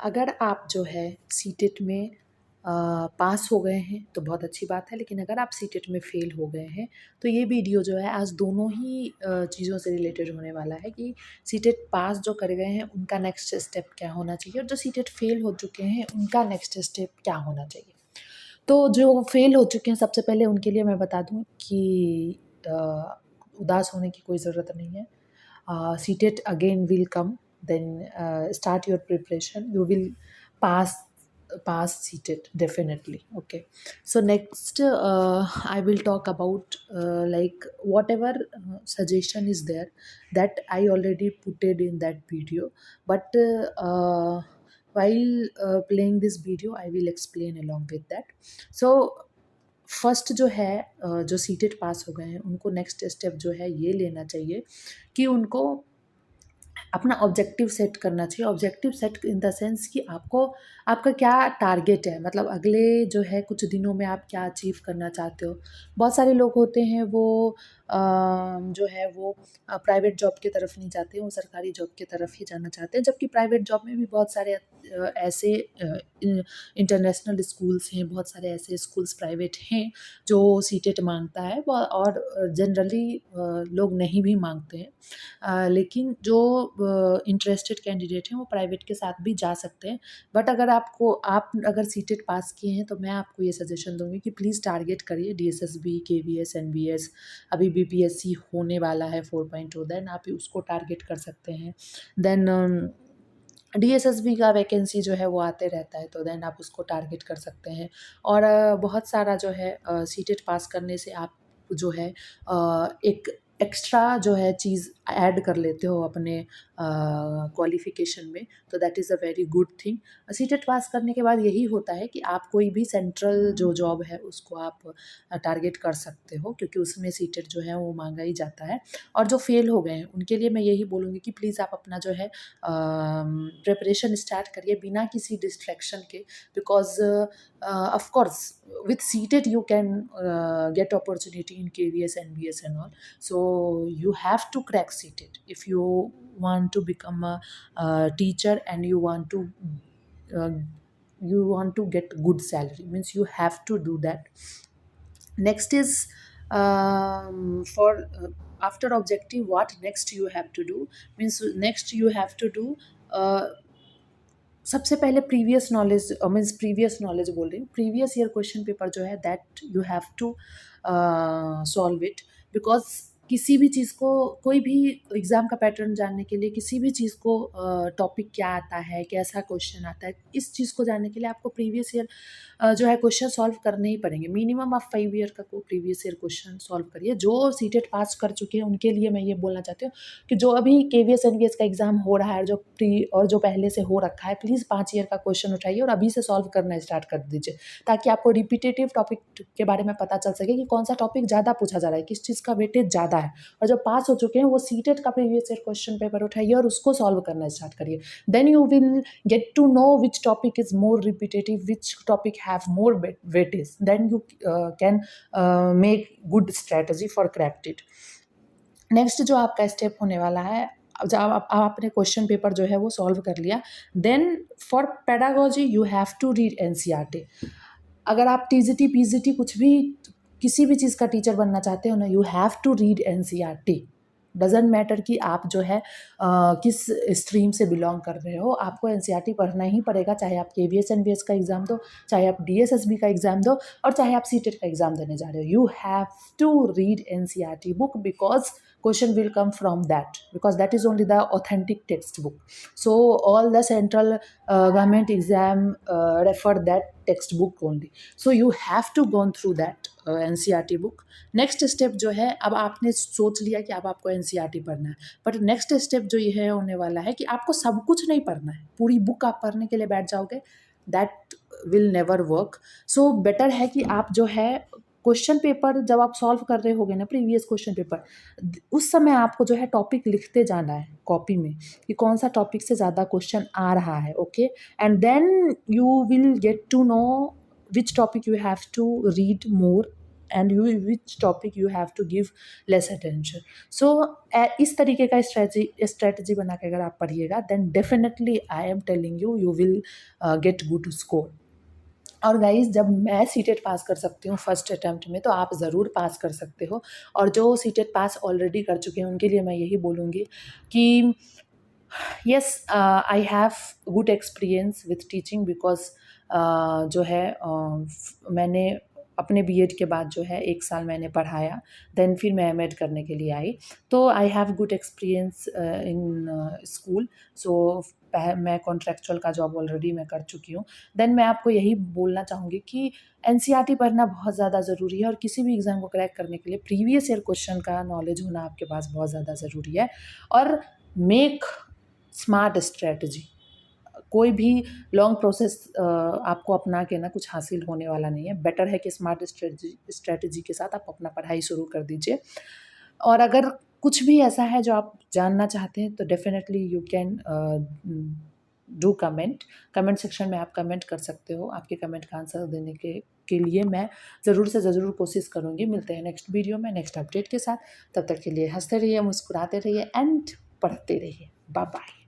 अगर आप जो है सीटेट में पास हो गए हैं तो बहुत अच्छी बात है, लेकिन अगर आप सीटेट में फ़ेल हो गए हैं तो ये वीडियो जो है आज दोनों ही चीज़ों से रिलेटेड होने वाला है कि सीटेट पास जो कर गए हैं उनका नेक्स्ट स्टेप क्या होना चाहिए और जो सीटेट फ़ेल हो चुके हैं उनका नेक्स्ट स्टेप क्या होना चाहिए। तो जो फ़ेल हो चुके हैं सबसे पहले उनके लिए मैं बता दूँ कि उदास होने की कोई ज़रूरत नहीं है। CTET again will come, then start your preparation. You will pass CTET definitely. Okay. So next, I will talk about like whatever suggestion is there that I already put it in that video, but while playing this video, I will explain along with that. So first जो है जो CTET पास हो गए हैं उनको next step जो है ये लेना चाहिए कि उनको अपना ऑब्जेक्टिव सेट करना चाहिए। Objective set in the sense कि आपको आपका क्या टारगेट है, मतलब अगले जो है कुछ दिनों में आप क्या अचीव करना चाहते हो। बहुत सारे लोग होते हैं वो जो है वो प्राइवेट जॉब की तरफ नहीं जाते, वो सरकारी जॉब की तरफ ही जाना चाहते हैं, जबकि प्राइवेट जॉब में भी बहुत सारे ऐसे इंटरनेशनल स्कूल्स हैं, बहुत सारे ऐसे स्कूल्स प्राइवेट हैं जो सीटेट मांगता है और जनरली लोग नहीं भी मांगते हैं। लेकिन जो इंटरेस्टेड कैंडिडेट हैं वो प्राइवेट के साथ भी जा सकते हैं। बट अगर आप अगर सीटेट पास किए हैं तो मैं आपको ये सजेशन दूँगी कि प्लीज़ टारगेट करिए डीएसएसबी, केवीएस, एनबीएस, अभी बीपीएससी होने वाला है 4.0, देन आप उसको टारगेट कर सकते हैं। देन डीएसएसबी का वैकेंसी जो है वो आते रहता है, तो देन आप उसको टारगेट कर सकते हैं। और बहुत सारा जो है सीटेट पास करने से आप जो है एक एक्स्ट्रा जो है चीज़ ऐड कर लेते हो अपने क्वालिफ़िकेशन में, तो that is a very good thing. CTET pass करने के बाद यही होता है कि आप कोई भी सेंट्रल जो जॉब है उसको आप टारगेट कर सकते हो, क्योंकि उसमें सीटेट जो है वो माँगा ही जाता है। और जो फ़ेल हो गए हैं उनके लिए मैं यही बोलूँगी कि प्लीज़ आप अपना जो है प्रिपरेशन स्टार्ट करिए बिना किसी डिस्ट्रैक्शन के, because of course with seated you can get opportunity in KVS, NBS and all. So you have to crack seated if you want to become a teacher and uh, you want to get good salary, means you have to do that. Next is for after objective, what next you have to do, means next you have to do सबसे पहले previous knowledge, means previous knowledge बोल रही हूँ, previous year question paper जो है that you have to solve it, because किसी भी चीज़ को, कोई भी एग्ज़ाम का पैटर्न जानने के लिए, किसी भी चीज़ को टॉपिक क्या आता है, कैसा क्वेश्चन आता है, इस चीज़ को जानने के लिए आपको प्रीवियस ईयर जो है क्वेश्चन सॉल्व करने ही पड़ेंगे। मिनिमम आप 5 ईयर का प्रीवियस ईयर क्वेश्चन सॉल्व करिए। जो सीटेट पास कर चुके हैं उनके लिए मैं ये बोलना चाहती हूँ कि जो अभी केवीएस एनवीएस का एग्ज़ाम हो रहा है और जो पहले से हो रखा है, प्लीज़ 5 ईयर का क्वेश्चन उठाइए और अभी से सॉल्व करना स्टार्ट कर दीजिए, ताकि आपको रिपीटेटिव टॉपिक के बारे में पता चल सके कि कौन सा टॉपिक ज़्यादा पूछा जा रहा है, किस चीज़ का वेटेज ज़्यादा है। और जो पास हो चुके हैं वो सीटेट का प्रीवियस ईयर क्वेश्चन पेपर उठाइए और उसको सॉल्व करना स्टार्ट करिए। Then you will get to know which topic is more repetitive, which topic have more weightage, then you can make good strategy for cracked it. Next जो आपका step होने वाला है, जब आपने क्वेश्चन पेपर जो है वो सॉल्व कर लिया, then for pedagogy you have to read NCERT. अगर आप टीजीटी पीजीटी कुछ भी किसी भी चीज़ का टीचर बनना चाहते हो ना, you have to read NCERT. Doesn't matter कि आप जो है किस स्ट्रीम से बिलोंग कर रहे हो, आपको एनसीईआरटी पढ़ना ही पड़ेगा, चाहे आप केवीएस एनवीएस का एग्ज़ाम दो, चाहे आप डीएसएसबी का एग्ज़ाम दो, और चाहे आप सीटेट का एग्ज़ाम देने जा रहे हो। You have to read NCERT book, because question will come from that, because that is only the authentic textbook. So all the central government exam refer that textbook only, so you have to go through that NCERT book. Next step जो है, अब आपने सोच लिया कि अब आपको NCERT पढ़ना है, बट नेक्स्ट स्टेप जो ये है होने वाला है कि आपको सब कुछ नहीं पढ़ना है, पूरी बुक आप पढ़ने के लिए बैठ जाओगे, that will never work. So better है कि आप जो है क्वेश्चन पेपर जब आप सॉल्व कर रहे होगे ना, प्रीवियस क्वेश्चन पेपर, उस समय आपको जो है टॉपिक लिखते जाना है कॉपी में कि कौन सा टॉपिक से ज़्यादा क्वेश्चन आ रहा है। Okay, and then you will get to know which topic you have to read more and you which topic you have to give less attention. So इस तरीके का स्ट्रेटजी बना के अगर आप पढ़िएगा, then definitely I am telling you, you will get good score. और guys, जब मैं सीटेट पास कर सकती हूँ फर्स्ट अटेम्प्ट में, तो आप ज़रूर पास कर सकते हो. और जो सीटेट पास ऑलरेडी कर चुके हैं उनके लिए मैं यही बोलूँगी कि yes, I have good experience with teaching, because जो है मैंने अपने बीएड के बाद जो है 1 साल मैंने पढ़ाया, देन फिर मैं एमएड करने के लिए आई. तो I have good experience in school. So मैं कॉन्ट्रेक्चुअल का जॉब ऑलरेडी मैं कर चुकी हूँ. देन मैं आपको यही बोलना चाहूँगी कि एनसीईआरटी पढ़ना बहुत ज़्यादा ज़रूरी है, और किसी भी एग्ज़ाम को क्रैक करने के लिए प्रीवियस ईयर क्वेश्चन का नॉलेज होना आपके पास बहुत ज़्यादा ज़रूरी है. और मेक स्मार्ट स्ट्रैटेजी. कोई भी लॉन्ग प्रोसेस आपको अपना के ना कुछ हासिल होने वाला नहीं है. बेटर है कि स्मार्ट स्ट्रैटेजी के साथ आप अपना पढ़ाई शुरू कर दीजिए. और अगर कुछ भी ऐसा है जो आप जानना चाहते हैं, तो definitely you can do comment section में आप कमेंट कर सकते हो. आपके कमेंट का आंसर देने के लिए मैं ज़रूर से ज़रूर कोशिश करूँगी. मिलते हैं नेक्स्ट वीडियो में नेक्स्ट अपडेट के साथ. तब तक के लिए हंसते रहिए, मुस्कुराते रहिए एंड पढ़ते रहिए. Bye bye.